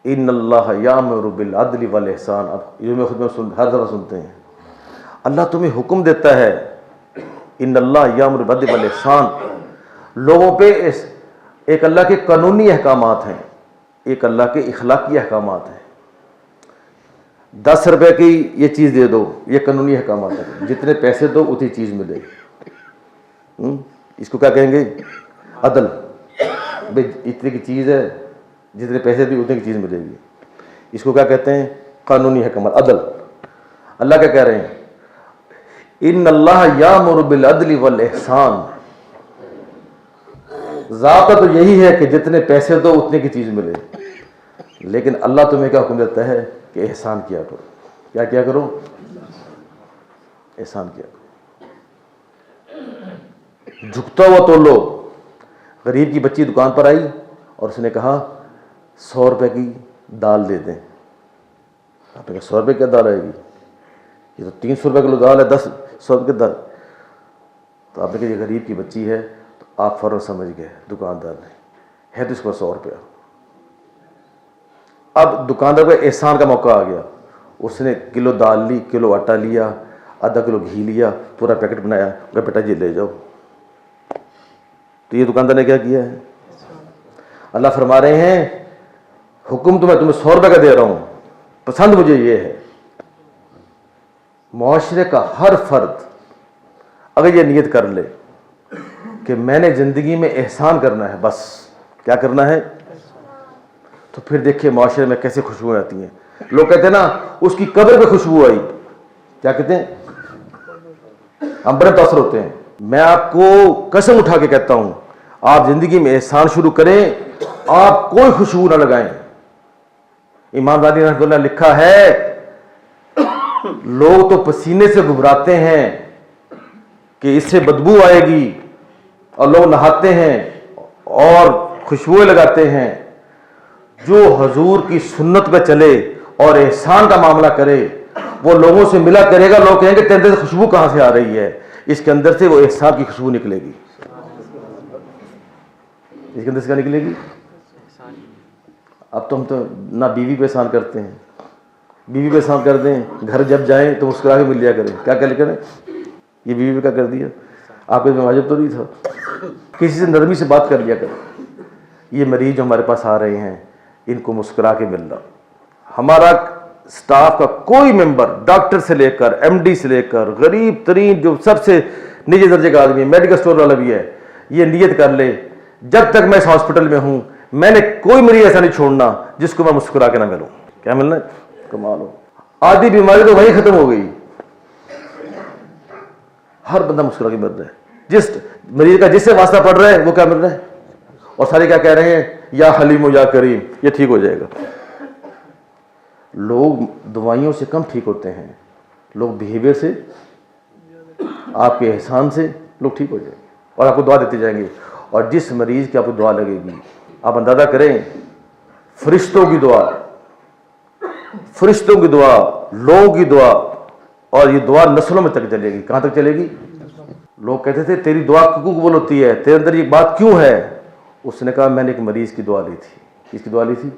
ان اللہ یامر بالعدل والاحسان. اب یہ میں خود میں ہر دفعہ سنتے ہیں اللہ تمہیں حکم دیتا ہے. ان اللہ یامر بالعدل والاحسان. لوگوں پہ ایک اللہ کے قانونی احکامات ہیں, ایک اللہ کے اخلاقی احکامات ہیں. 10 روپے کی یہ چیز دے دو, یہ قانونی احکامات ہیں. جتنے پیسے دو اتنی چیز ملے گی. اس کو کیا کہیں گے؟ عدل. بھائی اتنے کی چیز ہے, جتنے پیسے دی اتنے کی چیز ملے گی. اس کو کیا کہتے ہیں؟ قانونی احکامات, عدل. اللہ کیا کہہ رہے ہیں؟ ان اللہ یامر بالعدل والاحسان. ضابطہ تو یہی ہے کہ جتنے پیسے دو اتنے کی چیز ملے, لیکن اللہ تمہیں کیا حکم دیتا ہے کہ احسان کیا کرو. کیا کیا کرو؟ احسان کیا کرو. جھکتا ہوا تولو. غریب کی بچی دکان پر آئی اور اس نے کہا 100 روپے کی دال دے دیں. آپ نے کہا 100 روپے کی دال آئے گی, یہ تو 300 روپے کلو دال ہے, 100 روپے کی دال. تو آپ نے کہا یہ غریب کی بچی ہے. تو آپ فوراً سمجھ گئے دکاندار نے ہے تو اس پر 100 روپیہ. اب دکاندار پہ احسان کا موقع آ گیا. اس نے کلو دال لی, کلو آٹا لیا, آدھا کلو گھی لیا, پورا پیکٹ بنایا, کہ بیٹا جی لے جاؤ. تو یہ دکاندار نے کیا کیا ہے؟ اللہ فرما رہے ہیں حکم تو میں تمہیں 100 روپے کا دے رہا ہوں, پسند مجھے یہ ہے. معاشرے کا ہر فرد اگر یہ نیت کر لے کہ میں نے زندگی میں احسان کرنا ہے, بس کیا کرنا ہے, تو پھر دیکھیے معاشرے میں کیسے خوشبوئیں آتی ہیں. لوگ کہتے ہیں نا اس کی قبر پہ خوشبو آئی. کیا کہتے ہیں؟ ہم بڑے متاثر ہوتے ہیں. میں آپ کو قسم اٹھا کے کہتا ہوں آپ زندگی میں احسان شروع کریں, آپ کوئی خوشبو نہ لگائیں. امام غزالی رحمۃ اللہ لکھا ہے لوگ تو پسینے سے گھبراتے ہیں کہ اس سے بدبو آئے گی, اور لوگ نہاتے ہیں اور خوشبوئیں لگاتے ہیں. جو حضور کی سنت پہ چلے اور احسان کا معاملہ کرے وہ لوگوں سے ملا کرے گا. لوگ کہیں گے تیرے اندر سے خوشبو کہاں سے آ رہی ہے؟ اس کے اندر سے وہ احسان کی خوشبو نکلے گی. اس کے اندر سے کیا نکلے گی؟ اب تو ہم تو نہ بیوی پہ احسان کرتے ہیں, بیوی پہ احسان کر دیں, گھر جب جائیں تو مسکرا کے مل لیا کریں. کیا کریں؟ یہ بیوی پہ کیا کر دیا؟ آپ کو واجب تو نہیں تھا, کسی سے نرمی سے بات کر لیا کریں. یہ مریض جو ہمارے پاس آ رہے ہیں ان کو مسکرا کے ملنا. ہمارا سٹاف کا کوئی ممبر ڈاکٹر سے لے کر ایم ڈی سے لے کر غریب ترین جو سب سے نجی درجے کا آدمی ہے, میڈیکل اسٹور والا بھی ہے, یہ نیت کر لے جب تک میں اس ہاسپٹل میں ہوں میں نے کوئی مریض ایسا نہیں چھوڑنا جس کو میں مسکرا کے نہ ملوں. کیا ملنا ہے؟ کمال ہو. آدھی بیماری تو وہیں ختم ہو گئی. ہر بندہ مسکرا کے مل رہا ہے. جس مریض کا جس سے واسطہ پڑ رہا ہے وہ کیا مل رہا ہے, اور سارے کیا کہہ رہے ہیں؟ یا حلیم و یا کریم, یہ ٹھیک ہو جائے گا. لوگ دوائیوں سے کم ٹھیک ہوتے ہیں, لوگ بیہیویئر سے, آپ کے احسان سے لوگ ٹھیک ہو جائیں گے اور آپ کو دعا دیتے جائیں گے. اور جس مریض کی آپ کو دعا لگے گی آپ اندازہ کریں فرشتوں کی دعا, فرشتوں کی دعا, لوگوں کی دعا, اور یہ دعا نسلوں میں تک چلے گی. کہاں تک چلے گی؟ لوگ کہتے تھے تیری دعا کیوں قبول ہوتی ہے, تیرے اندر یہ بات کیوں ہے؟ اس نے کہا میں نے ایک مریض کی دعا لی تھی. کس کی دعا لی تھی؟